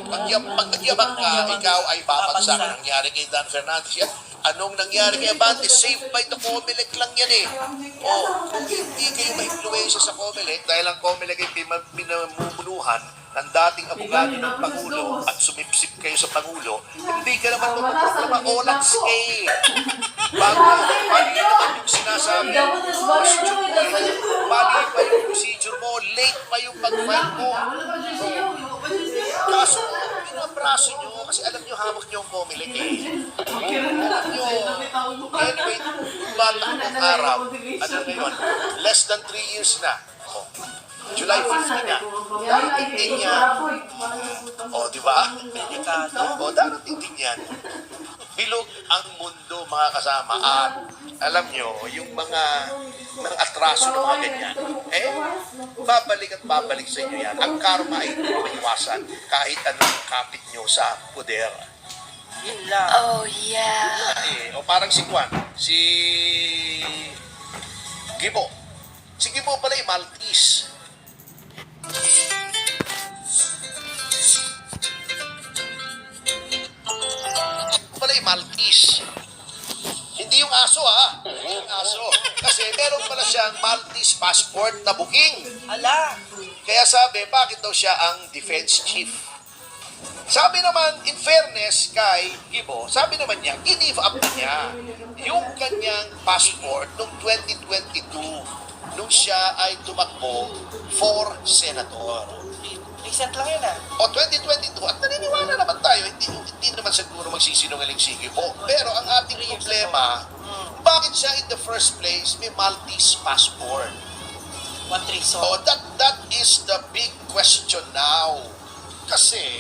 Pag nagyabang ka, ikaw ay babagsak. Nangyari kay Dan Fernandez yan. Anong nangyari kay Abante? Saved by the Comelec lang yan eh. Kung hindi kayo ma-influensya sa Comelec, dahil ang Comelec ay pinamumunuhan ng dating abogado ng Pangulo at sumipsip kayo sa Pangulo, hindi ka naman magpaproklama, olats eh. Mali naman yung sinasabi. Mali pa yung procedure mo, late pa yung pag-file mo. Kaso, pinabraso nyo, kasi alam nyo hawak nyo ang Comelec eh. Alam nyo, anyway, bata ng araw, ano ngayon, less than 3 years na. July 15 na. Darating din yan. Di ba? Darating din yan. Bilog ang mundo, mga kasama. At alam nyo, yung mga atraso ng mga ganyan, babalik at babalik sa inyo yan. Ang karma ay maiwasan kahit anong kapit nyo sa poder. Yun lang. Oh, yeah. Parang si Juan, si Gibo. Si Gibo pala ay Maltese. Maltese. Hindi yung aso Hindi yung aso. Kasi meron pala siyang Maltese passport na booking. Ala. Kaya sabi, bakit daw siya ang defense chief? Sabi naman, in fairness kay Gibo, sabi naman niya, give up na niya yung kanyang passport noong 2022 nung siya ay tumakbo for senator. Recent lang yun 2022, at naniniwala naman tayo, hindi naman siguro magsisinungaling si Gibo. Pero ang ating problema, bakit siya in the first place may Maltese passport? What reason? That is the big question now. Kasi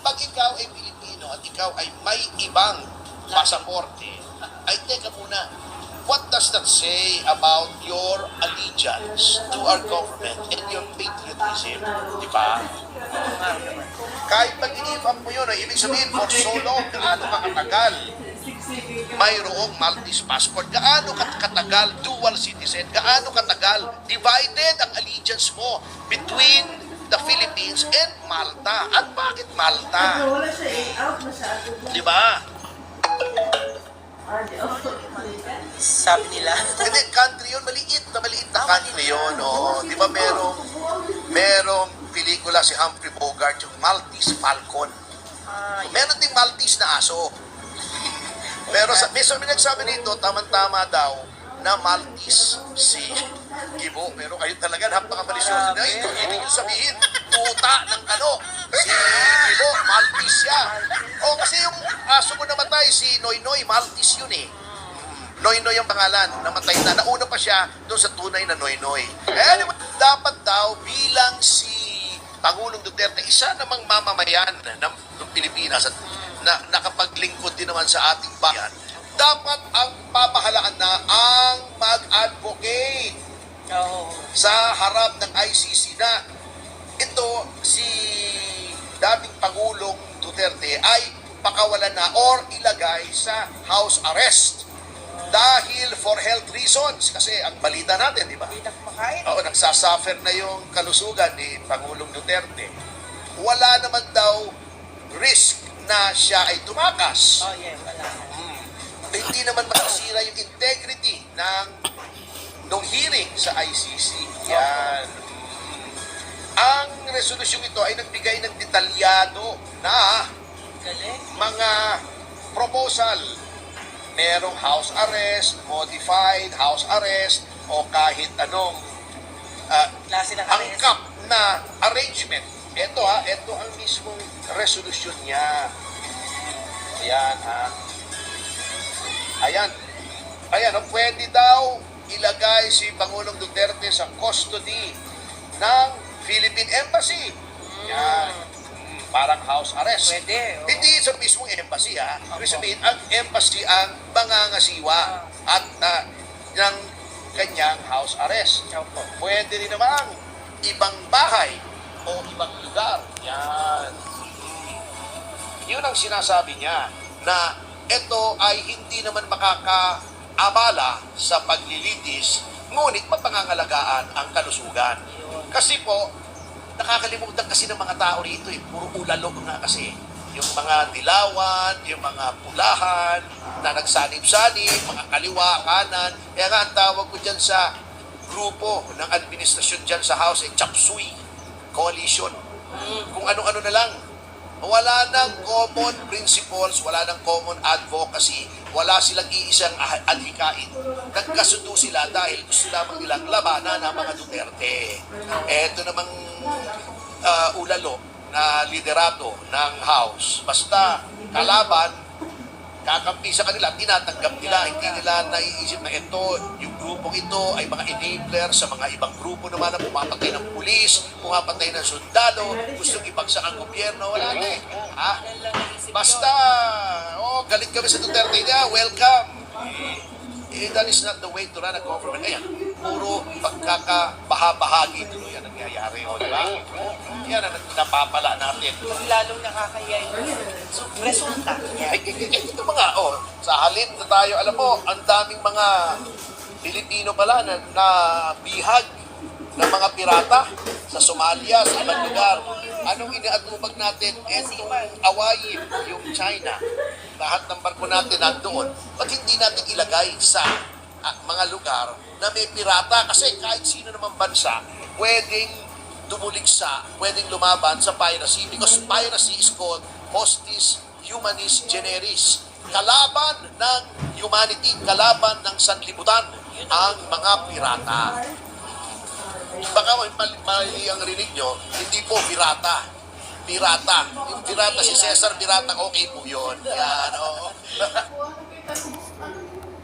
pag ikaw ay Pilipino at ikaw ay may ibang pasaporte, ay teka muna, what does that say about your allegiance to our government and your patriotism? Di ba? Kahit pag-i-give up mo yun, ibig sabihin, for so long, gaano ka katagal mayroong Maltese passport? Gaano katagal dual citizen? Gaano katagal divided ang allegiance mo between the Philippines and Malta? At bakit Malta? Di ba? Sabi nila. Hindi, country yun, maliit na country yun. Di ba merong pelikula si Humphrey Bogart, yung Maltese Falcon. Meron ding Maltese na aso. Pero may nagsabi nito, tamang-tama daw, na Maltese si Gibo. Pero kayo talaga, napaka-malisyoso na ito. Ibig yung sabihin, tuta ng si Gibo, Maltese siya. Kasi yung aso mo namatay, si Noynoy, Maltese yun eh. Noynoy ang pangalan, namatay na. Nauna pa siya doon sa tunay na Noynoy. Anyway, dapat daw bilang si Pangulong Duterte, isa namang mamamayan ng Pilipinas at nakapaglingkod din naman sa ating bayan, dapat ang pamahalaan na ang mag-advocate sa harap ng ICC na ito si dating Pangulong Duterte ay pakawalan na or ilagay sa house arrest dahil for health reasons. Kasi ang balita natin, di ba? Hindi na kumakain. Nagsasuffer na yung kalusugan ni Pangulong Duterte. Wala naman daw risk na siya ay tumakas. Wala. Hindi naman masasira yung integrity nung hearing sa ICC. Yan. Ang resolusyong ito ay nagbigay ng detalyado na mga proposal. Merong house arrest, modified house arrest, o kahit anong klase ng arrest. angkap na arrangement. Ito ang mismong resolusyon niya. Ayan, pwede daw ilagay si Pangulong Duterte sa custody ng Philippine Embassy. Yan. Parang house arrest. Pwede. Hindi sa mismong embassy Ibig sabihin, ang embassy ang mangangasiwa at ng kanyang house arrest. Pwede rin naman ibang bahay o ibang lugar. Yan. Yun ang sinasabi niya na ito ay hindi naman makakaabala sa paglilitis, ngunit mapangangalagaan ang kalusugan. Kasi po, nakakalimutan kasi ng mga tao rito eh. Puro ulalo nga kasi. Yung mga dilawan, yung mga pulahan, na nagsanib-sanib, mga kaliwa, kanan. Kaya nga ang tawag ko dyan sa grupo ng administrasyon dyan sa House, Chop Suey Coalition. Kung ano-ano na lang. Wala nang common principles, wala nang common advocacy, wala silang iisang adhikain. Nagkasundo sila dahil gusto lamang nilang labanan ng mga Duterte. Eto namang ulalo na liderato ng House. Basta kalaban, kakampi sa kanila, tinatanggap nila, hindi nila naiisip na ito, yung grupong ito ay mga enabler sa mga ibang grupo naman na pumapatay ng pulis, pumapatay ng sundalo, gustong ibagsak ang gobyerno, wala na eh. Ha? Basta, galit kami sa Duterte niya, welcome. That is not the way to run a government. Ayan, puro pagkakabahabahagi tuloy ang nangyayari. O, diba? Yan ang napapala natin. Lalong nakakaya yung resulta. Ito mga, sa halip na tayo, alam mo, ang daming mga Pilipino pala na bihag ng mga pirata sa Somalia, sa ibang lugar. Anong iniatubag natin? Itong awayin, yung China. Lahat ng barko natin nandoon. Ba't hindi natin ilagay sa mga lugar na may pirata? Kasi kahit sino naman bansa, pwedeng dumuligsa, pwedeng lumaban sa piracy because piracy is called hostis humanis generis. Kalaban ng humanity, kalaban ng sanlibutan ang mga pirata. Baka mali ang rinig nyo, hindi po pirata. Pirata. Yung pirata si Cesar Pirata, okay po yun. Yan, oo.